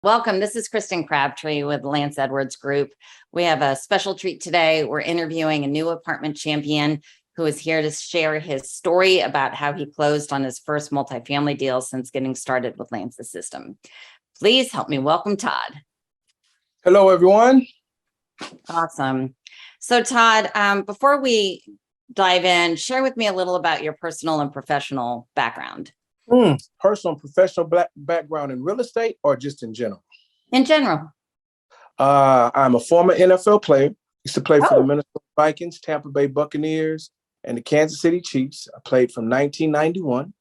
Welcome. This is Kristen Crabtree with Lance Edwards Group. We have a special treat today. We're interviewing a new apartment champion who is here to share his story about how he closed on his first multifamily deal since getting started with Lance's system. Please help me welcome Todd. Hello, everyone. Awesome. So Todd, before we dive in, share with me a little about your personal and professional background. Personal and professional background in real estate or just in general? In general. I'm a former NFL player. Used to play for the Minnesota Vikings, Tampa Bay Buccaneers, and the Kansas City Chiefs. I played from 1991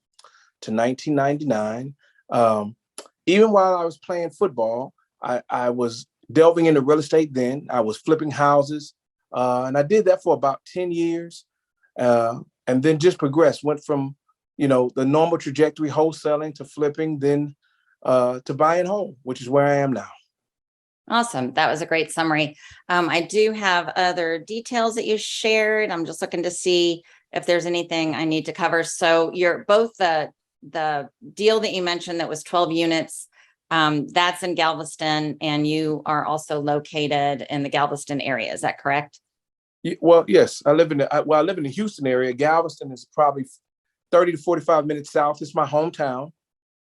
to 1999. Even while I was playing football, I was delving into real estate then. I was flipping houses, and I did that for about 10 years, and then just progressed, went from the normal trajectory, wholesaling to flipping, then to buying home, which is where I am now. Awesome. That was a great summary. I do have other details that you shared. I'm just looking to see if there's anything I need to cover. So you're both the deal that you mentioned that was 12 units. That's in Galveston, and you are also located in the Galveston area. Is that correct? Well, yes. I live in the Houston area. Galveston is probably 30 to 45 minutes south. It's my hometown,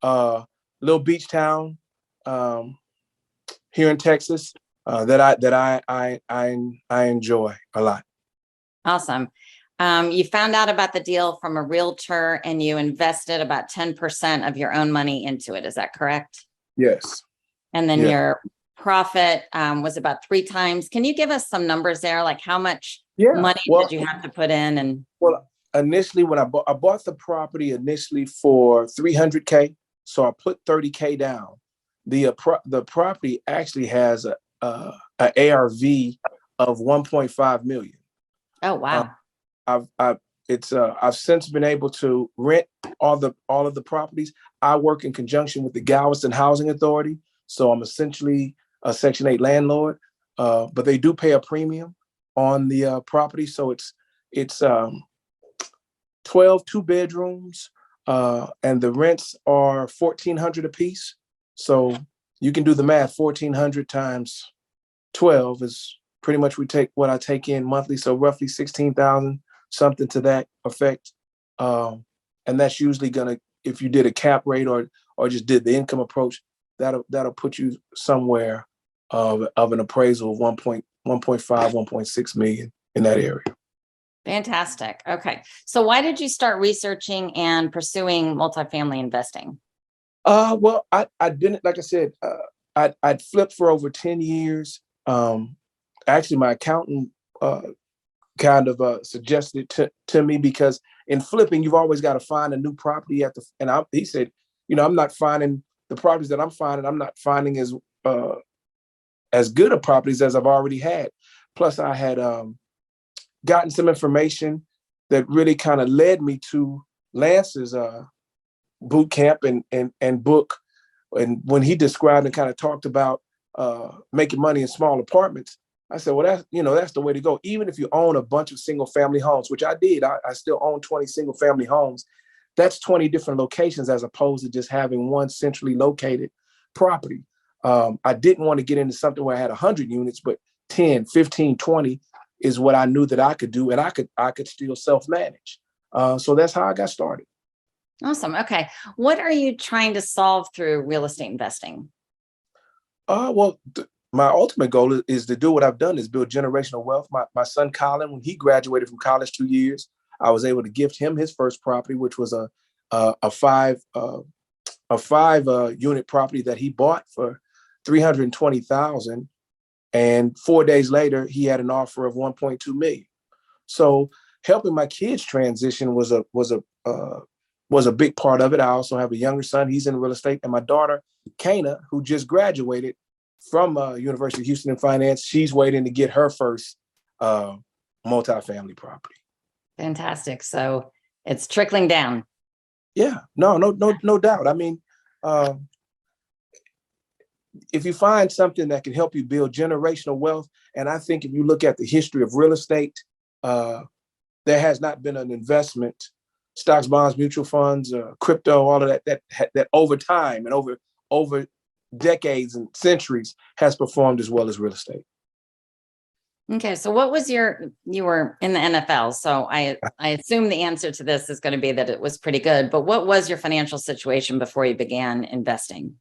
little beach town here in Texas that I enjoy a lot. Awesome. You found out about the deal from a realtor and you invested about 10% of your own money into it. Is that correct? Yes. And then your profit was about 3 times. Can you give us some numbers there? Like how much money did you have to put in? And initially, when I bought the property initially for $300K, so I put $30K down. The property actually has a ARV of $1.5 million. Oh wow! I've since been able to rent all of the properties. I work in conjunction with the Galveston Housing Authority, so I'm essentially a Section 8 landlord. But they do pay a premium on the property, so it's 12 2-bedrooms, and the rents are $1,400 a piece. So you can do the math. 1,400 times 12 is pretty much what I take in monthly. So roughly 16,000, something to that effect. And that's usually gonna, if you did a cap rate or just did the income approach, that'll put you somewhere of an appraisal of 1.5, 1.6 million in that area. Fantastic. Okay. So why did you start researching and pursuing multifamily investing? Well, I didn't, like I said, I'd flipped for over 10 years. Actually, my accountant kind of suggested it to me because in flipping, you've always got to find a new property he said, I'm not finding the properties that I'm finding. I'm not finding as good of properties as I've already had. Plus, I had gotten some information that really kind of led me to Lance's boot camp and book. And when he described and kind of talked about making money in small apartments, I said, well, that's the way to go. Even if you own a bunch of single family homes, which I did, I still own 20 single family homes. That's 20 different locations as opposed to just having one centrally located property. I didn't want to get into something where I had 100 units, but 10, 15, 20 is what I knew that I could do, and I could still self-manage. So that's how I got started. Awesome. Okay. What are you trying to solve through real estate investing? My ultimate goal is to do what I've done, is build generational wealth. My son, Colin, when he graduated from college 2 years, I was able to gift him his first property, which was a 5 unit property that he bought for $320,000. And 4 days later, he had an offer of $1.2 million. So helping my kids transition was a big part of it. I also have a younger son; he's in real estate, and my daughter, Kana, who just graduated from University of Houston in finance, she's waiting to get her first multifamily property. Fantastic. So it's trickling down. Yeah, no doubt. I mean, if you find something that can help you build generational wealth, and I think if you look at the history of real estate, there has not been an investment, stocks, bonds, mutual funds, crypto, all of that over time and over decades and centuries has performed as well as real estate. Okay, so what was you were in the NFL, so I assume the answer to this is going to be that it was pretty good, but what was your financial situation before you began investing?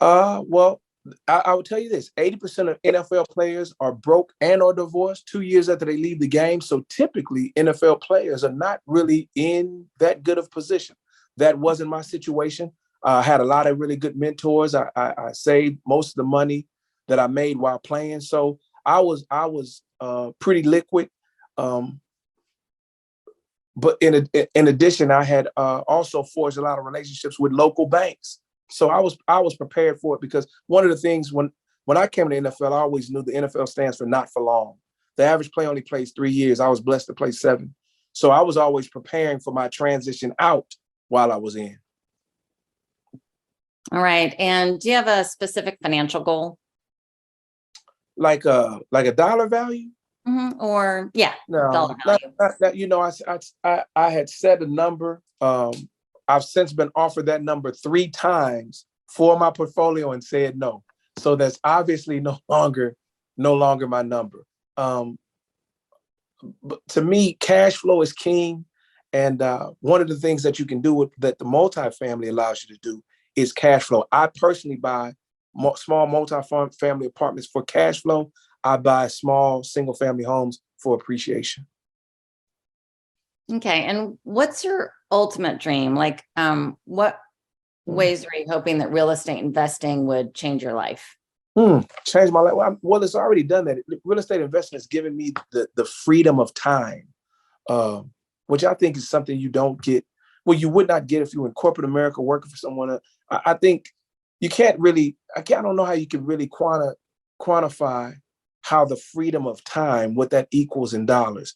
Well, I would tell you this: 80% of NFL players are broke and or divorced 2 years after they leave the game. So typically, NFL players are not really in that good of position. That wasn't my situation. I had a lot of really good mentors. I saved most of the money that I made while playing, so I was pretty liquid. Um, but in addition, I had also forged a lot of relationships with local banks. So I was prepared for it, because one of the things when I came to the NFL, I always knew the NFL stands for not for long. The average player only plays 3 years. I was blessed to play 7. So I was always preparing for my transition out while I was in. All right. And do you have a specific financial goal? Like a dollar value? Or yeah, dollar No, value. not that. I had set a number. I've since been offered that number 3 times for my portfolio and said no. So that's obviously no longer my number. But to me, cash flow is king. And one of the things that you can do that the multifamily allows you to do is cash flow. I personally buy small multifamily apartments for cash flow. I buy small single family homes for appreciation. Okay. And what's your ultimate dream? Like, what ways are you hoping that real estate investing would change your life? Change my life. Well, it's already done that. Real estate investing has given me the freedom of time, which I think is something you don't get. Well, you would not get if you were in corporate America working for someone. I think you can't really. I don't know how you can really quantify how the freedom of time, what that equals in dollars.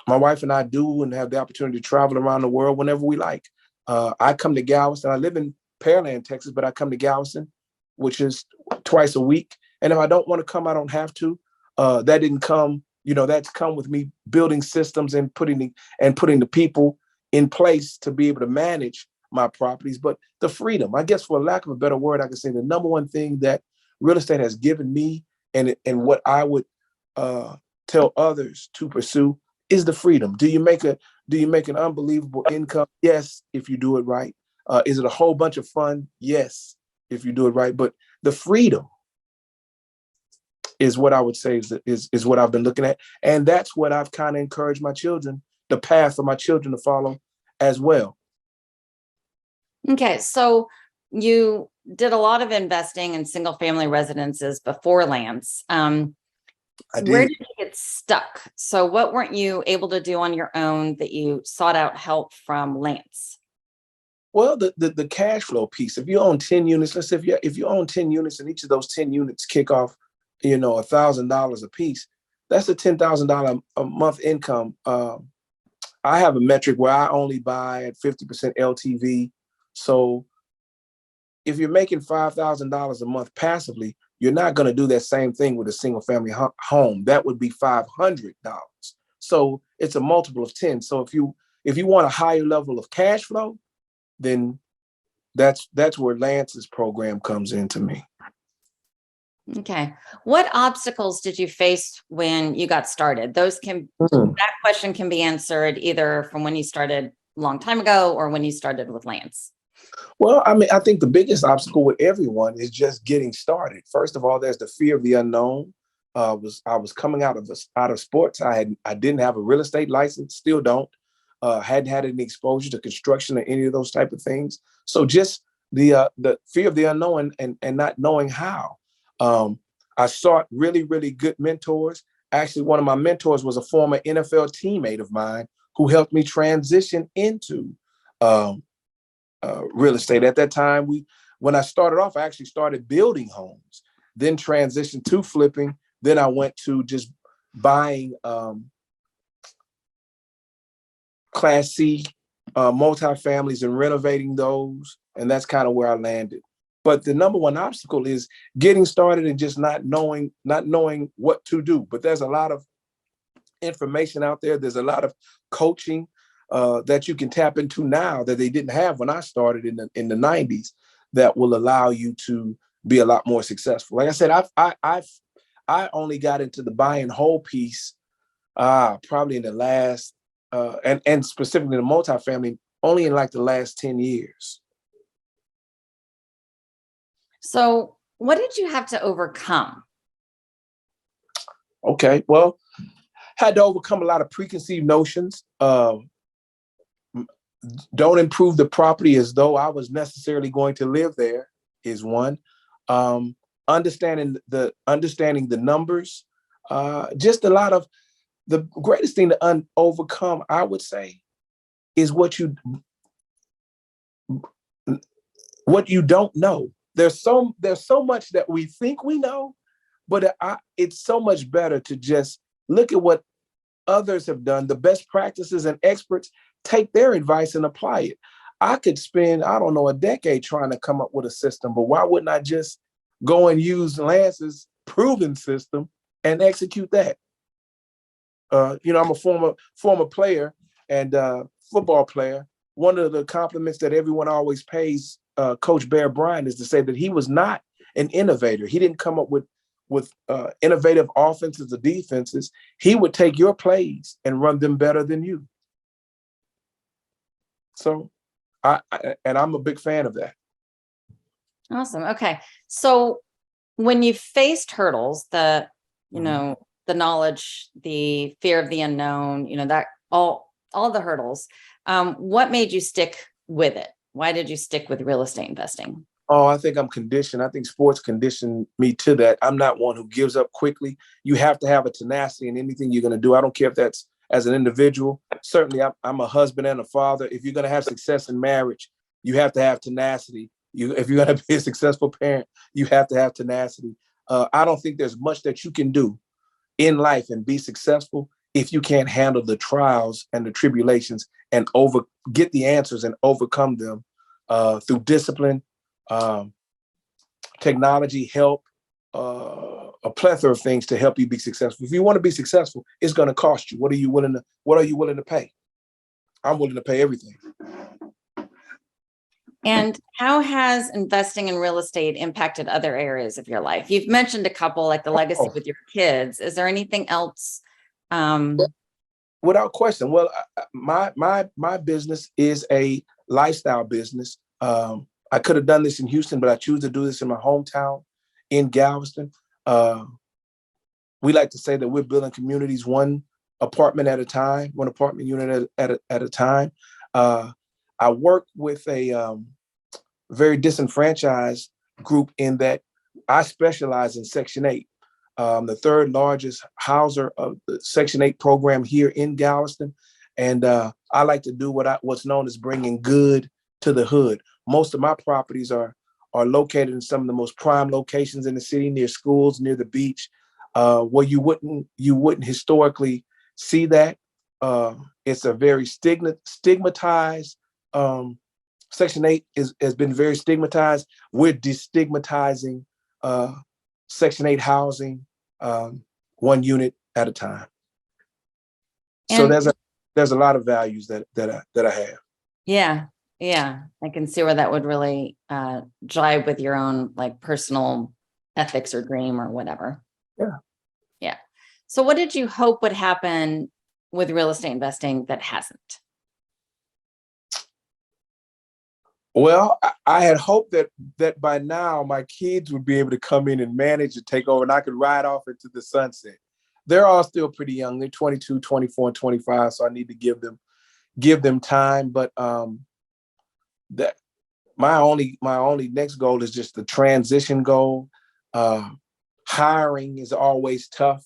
My wife and I do and have the opportunity to travel around the world whenever we like. I come to Galveston. I live in Pearland, Texas, but I come to Galveston, which is twice a week. And if I don't want to come, I don't have to. That didn't come, that's come with me building systems and putting the people in place to be able to manage my properties. But the freedom, I guess, for lack of a better word, I can say the number one thing that real estate has given me, and what I would tell others to pursue, is the freedom. Do you make an unbelievable income? Yes, if you do it right. Is it a whole bunch of fun? Yes, if you do it right. But the freedom is what I would say is what I've been looking at. And that's what I've kind of encouraged my children, the path for my children to follow as well. Okay. So you did a lot of investing in single family residences before Lance. I Where did. did you get stuck? So what weren't you able to do on your own that you sought out help from Lance? Well, the cash flow piece. If you own 10 units, let's say if you own 10 units and each of those 10 units kick off, $1,000 a piece, that's a $10,000 a month income. I have a metric where I only buy at 50% LTV. So if you're making $5,000 a month passively, you're not going to do that same thing with a single family home. That would be $500. So it's a multiple of 10. So if you want a higher level of cash flow, then that's where Lance's program comes into me. Okay. What obstacles did you face when you got started? That question can be answered either from when you started a long time ago or when you started with Lance. Well, I mean, I think the biggest obstacle with everyone is just getting started. First of all, there's the fear of the unknown. I was coming out of sports. I didn't have a real estate license, still don't. Hadn't had any exposure to construction or any of those type of things. So just the fear of the unknown and not knowing how. I sought really, really good mentors. Actually, one of my mentors was a former NFL teammate of mine who helped me transition into real estate. At that time, when I started off, I actually started building homes, then transitioned to flipping. Then I went to just buying Class C multifamilies and renovating those. And that's kind of where I landed. But the number one obstacle is getting started and just not knowing what to do. But there's a lot of information out there. There's a lot of coaching that you can tap into now that they didn't have when I started in the 90s. that will allow you to be a lot more successful. Like I said, I only got into the buy and hold piece probably in the last and specifically the multifamily only in like the last 10 years. So what did you have to overcome? Okay, well, had to overcome a lot of preconceived notions. Don't improve the property as though I was necessarily going to live there is one. Understanding the numbers, just a lot of the greatest thing to overcome, I would say, is what you don't know. There's so much that we think we know, but it's so much better to just look at what others have done, the best practices and experts, take their advice and apply it. I could spend, I don't know, a decade trying to come up with a system, but why wouldn't I just go and use Lance's proven system and execute that? I'm a former player and football player. One of the compliments that everyone always pays Coach Bear Bryant is to say that he was not an innovator. He didn't come up with innovative offenses or defenses. He would take your plays and run them better than you. So, I'm a big fan of that. Awesome. Okay. So when you faced hurdles, the knowledge, the fear of the unknown, that all the hurdles, what made you stick with it? Why did you stick with real estate investing? Oh, I think I'm conditioned. I think sports conditioned me to that. I'm not one who gives up quickly. You have to have a tenacity in anything you're going to do. I don't care if that's as an individual. Certainly, I'm a husband and a father. If you're going to have success in marriage, you have to have tenacity. If you're going to be a successful parent, you have to have tenacity. I don't think there's much that you can do in life and be successful if you can't handle the trials and the tribulations and get the answers and overcome them through discipline, technology, help, a plethora of things to help you be successful. If you want to be successful, it's going to cost you. What are you willing to pay? I'm willing to pay everything. And how has investing in real estate impacted other areas of your life? You've mentioned a couple, like the legacy with your kids. Is there anything else? Without question. Well, my business is a lifestyle business. I could have done this in Houston, but I choose to do this in my hometown in Galveston. We like to say that we're building communities one apartment at a time, one apartment unit at a time. I work with a very disenfranchised group in that I specialize in Section 8, the third largest houser of the Section 8 program here in Galveston. And I like to do what's known as bringing good to the hood. Most of my properties are located in some of the most prime locations in the city, near schools, near the beach, where you wouldn't historically see that. It's a very stigmatized. Section 8 has been very stigmatized. We're destigmatizing Section 8 housing, one unit at a time. So there's a lot of values that I have. Yeah, I can see where that would really jive with your own personal ethics or dream or whatever. Yeah. So what did you hope would happen with real estate investing that hasn't? Well, I had hoped that by now my kids would be able to come in and manage and take over, and I could ride off into the sunset. They're all still pretty young. They're 22, 24, and 25, so I need to give them time. But that my only next goal is just the transition goal. Hiring is always tough.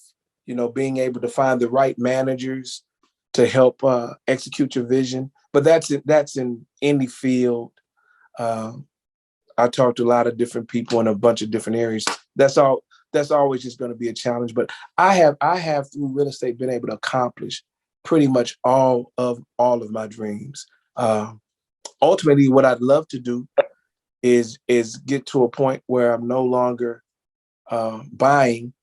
Being able to find the right managers to help execute your vision. But that's in any field. I talked to a lot of different people in a bunch of different areas. That's always just going to be a challenge. But I have through real estate been able to accomplish pretty much all of my dreams. Ultimately, what I'd love to do is get to a point where I'm no longer buying,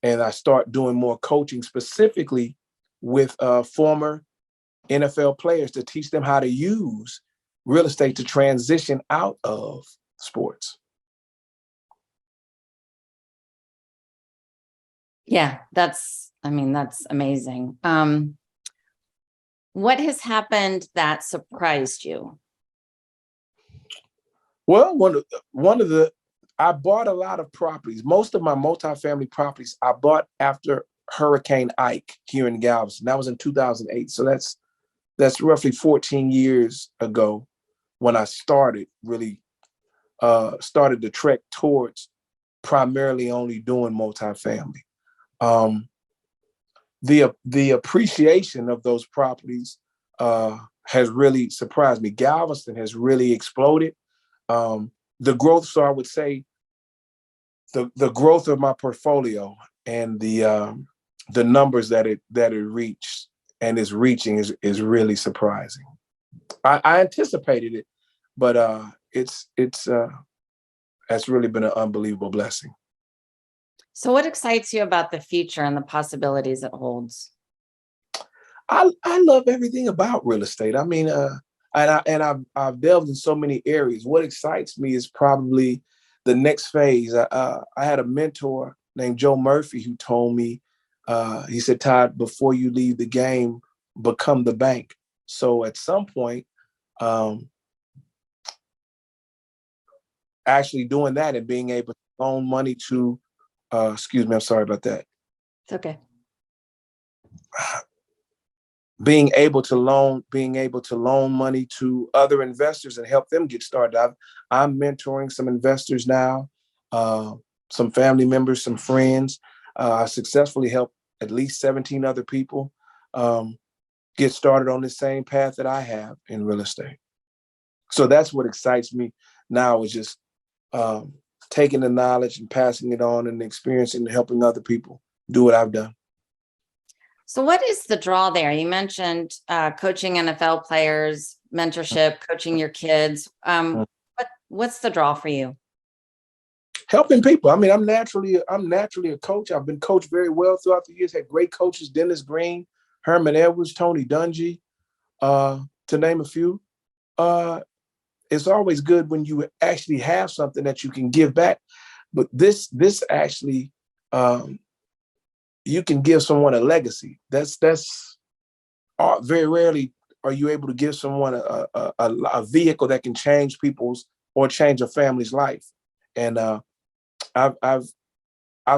and I start doing more coaching, specifically with former NFL players, to teach them how to use real estate to transition out of sports. Yeah, that's amazing. What has happened that surprised you? Well, I bought a lot of properties. Most of my multifamily properties I bought after Hurricane Ike here in Galveston. That was in 2008. So that's roughly 14 years ago when I started the trek towards primarily only doing multifamily. Um, the appreciation of those properties has really surprised me. Galveston has really exploded. The growth, so I would say, the growth of my portfolio and the numbers that it reached and is reaching is really surprising. I anticipated it, but it's that's really been an unbelievable blessing. So what excites you about the future and the possibilities it holds? I love everything about real estate. I mean, I've delved in so many areas. What excites me is probably the next phase. I had a mentor named Joe Murphy who told me, he said, Todd, before you leave the game, become the bank. So at some point, actually doing that and being able to loan money to, excuse me, I'm sorry about that. It's okay. Being able to loan money to other investors and help them get started. I'm mentoring some investors now, some family members, some friends. I successfully helped at least 17 other people get started on the same path that I have in real estate. So that's what excites me now, is just taking the knowledge and passing it on and experiencing and helping other people do what I've done. So what is the draw there? You mentioned coaching NFL players, mentorship, coaching your kids. What's the draw for you? Helping people. I mean, I'm naturally a coach. I've been coached very well throughout the years. Had great coaches: Dennis Green, Herman Edwards, Tony Dungy, to name a few. It's always good when you actually have something that you can give back. But this actually, you can give someone a legacy. That's very rarely are you able to give someone a vehicle that can change people's or change a family's life. And I've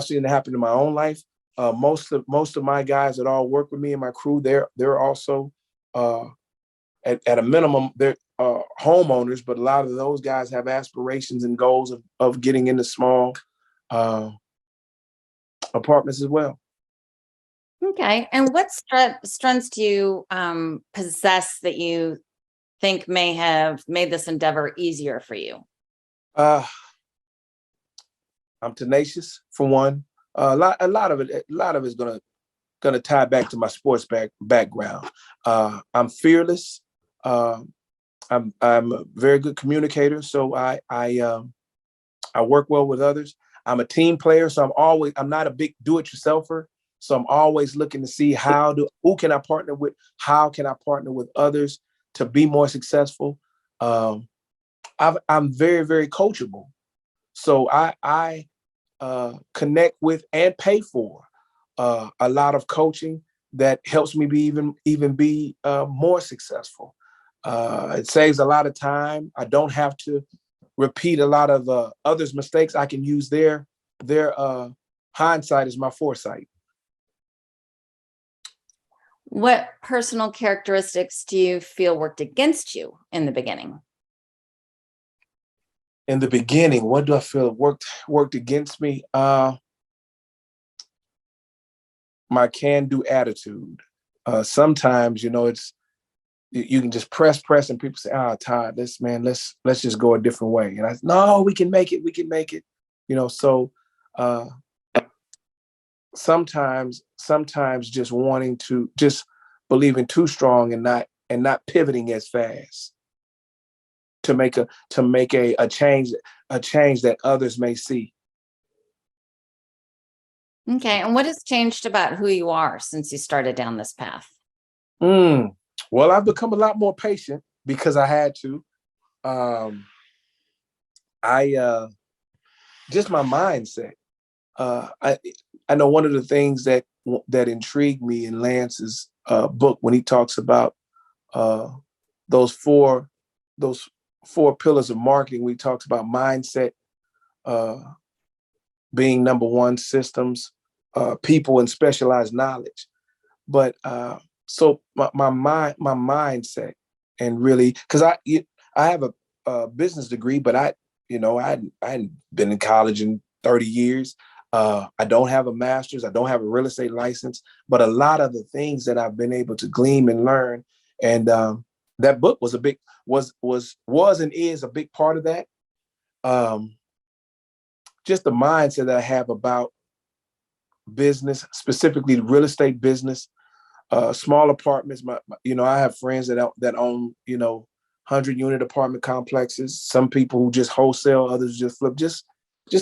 seen it happen in my own life. Most of my guys that all work with me and my crew, they're also at a minimum, they're homeowners, but a lot of those guys have aspirations and goals of getting into small apartments as well. Okay. And what strengths do you possess that you think may have made this endeavor easier for you? I'm tenacious, for one. A lot of it is gonna tie back to my sports background. I'm fearless. I'm a very good communicator, so I work well with others. I'm a team player, so I'm not a big do-it-yourselfer. So I'm always looking to see who can I partner with? How can I partner with others to be more successful? I'm very, very coachable. So I connect with and pay for a lot of coaching that helps me be more successful. It saves a lot of time. I don't have to repeat a lot of others' mistakes. I can use their hindsight as my foresight. What personal characteristics do you feel worked against you in the beginning? In the beginning, what do I feel worked against me? My can-do attitude. Sometimes, it's you can just press, and people say, Todd, let's just go a different way. And no, we can make it. So sometimes just wanting to just believing too strong and not pivoting as fast to make a change that others may see. Okay. And what has changed about who you are since you started down this path? Well, I've become a lot more patient because I had to. just my mindset. I know one of the things that intrigued me in Lance's book when he talks about those four pillars of marketing. We talked about mindset being number one, systems, people, and specialized knowledge. But so my mindset, and really, because I have a business degree, but I hadn't been in college in 30 years. I don't have a master's. I don't have a real estate license, but a lot of the things that I've been able to glean and learn, and that book was and is a big part of that. Just the mindset that I have about business, specifically the real estate business, small apartments. I have friends that own 100-unit apartment complexes. Some people who just wholesale, others just flip. Just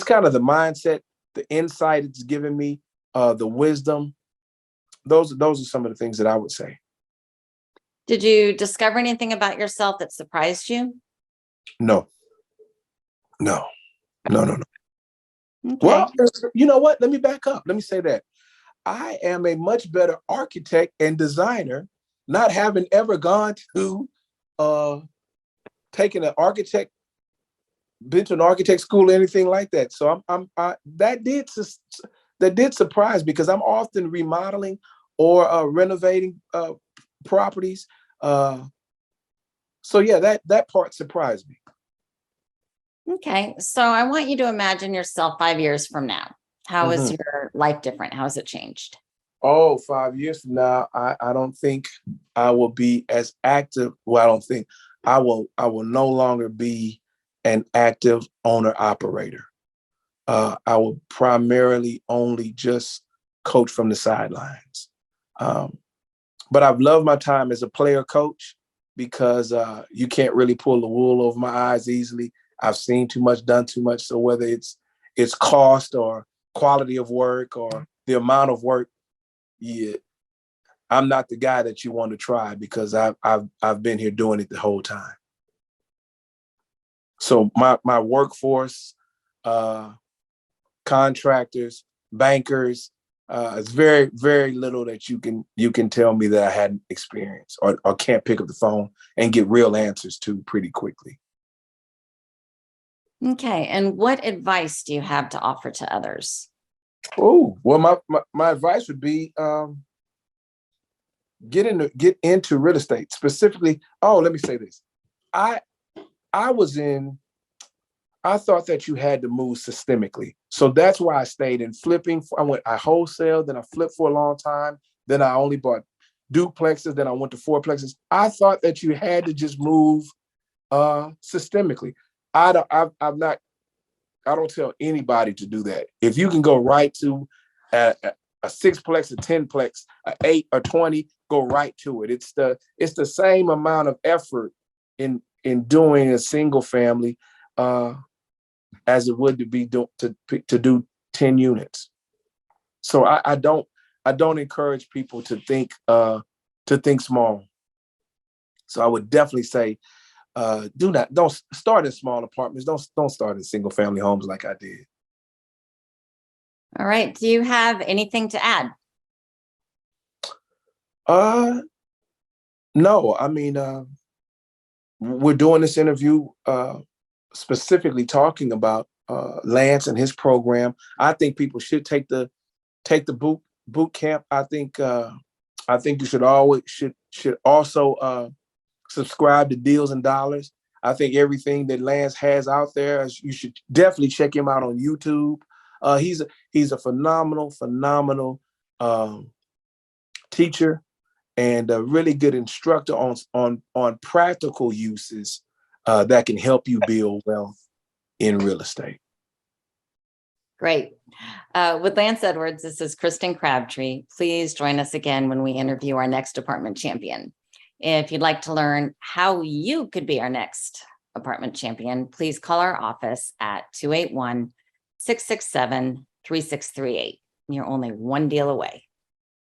kind of the mindset, the insight it's given me, the wisdom. Those are some of the things that I would say. Did you discover anything about yourself that surprised you? No. Okay. Well, you know what? Let me back up. Let me say that I am a much better architect and designer, not having ever gone to taking been to an architect school or anything like that. So that did surprise me, because I'm often remodeling or renovating properties. So yeah, that part surprised me. Okay. So I want you to imagine yourself 5 years from now. How is your life different? How has it changed? Oh, 5 years from now, I don't think I will be as active. Well, I don't think I will no longer be an active owner operator. I will primarily only just coach from the sidelines. But I've loved my time as a player coach, because you can't really pull the wool over my eyes easily. I've seen too much, done too much. So whether it's cost or quality of work or the amount of work, yeah, I'm not the guy that you want to try, because I've been here doing it the whole time. So my workforce, contractors, bankers, it's very, very little that you can tell me that I hadn't experienced or can't pick up the phone and get real answers to pretty quickly. Okay. And what advice do you have to offer to others? Oh, well, my advice would be get into real estate specifically. Oh, let me say this. I thought that you had to move systemically. So that's why I stayed in flipping. I wholesale, then I flipped for a long time. Then I only bought duplexes. Then I went to fourplexes. I thought that you had to just move systemically. I don't tell anybody to do that. If you can go right to a 6plex, a 10plex, a 8 or 20, go right to it. It's the same amount of effort in doing a single family as it would to do 10 units. So I don't encourage people to think small. So I would definitely say, don't start in small apartments. Don't start in single family homes like I did. All right. Do you have anything to add? No. I mean, we're doing this interview specifically talking about Lance and his program. I think people should take the boot camp. I think you should also subscribe to Deals and Dollars. I think everything that Lance has out there, you should definitely check him out on YouTube. He's a phenomenal teacher and a really good instructor on practical uses that can help you build wealth in real estate. Great. With Lance Edwards, this is Kristen Crabtree. Please join us again when we interview our next apartment champion. If you'd like to learn how you could be our next apartment champion, please call our office at 281-667-3638. You're only one deal away.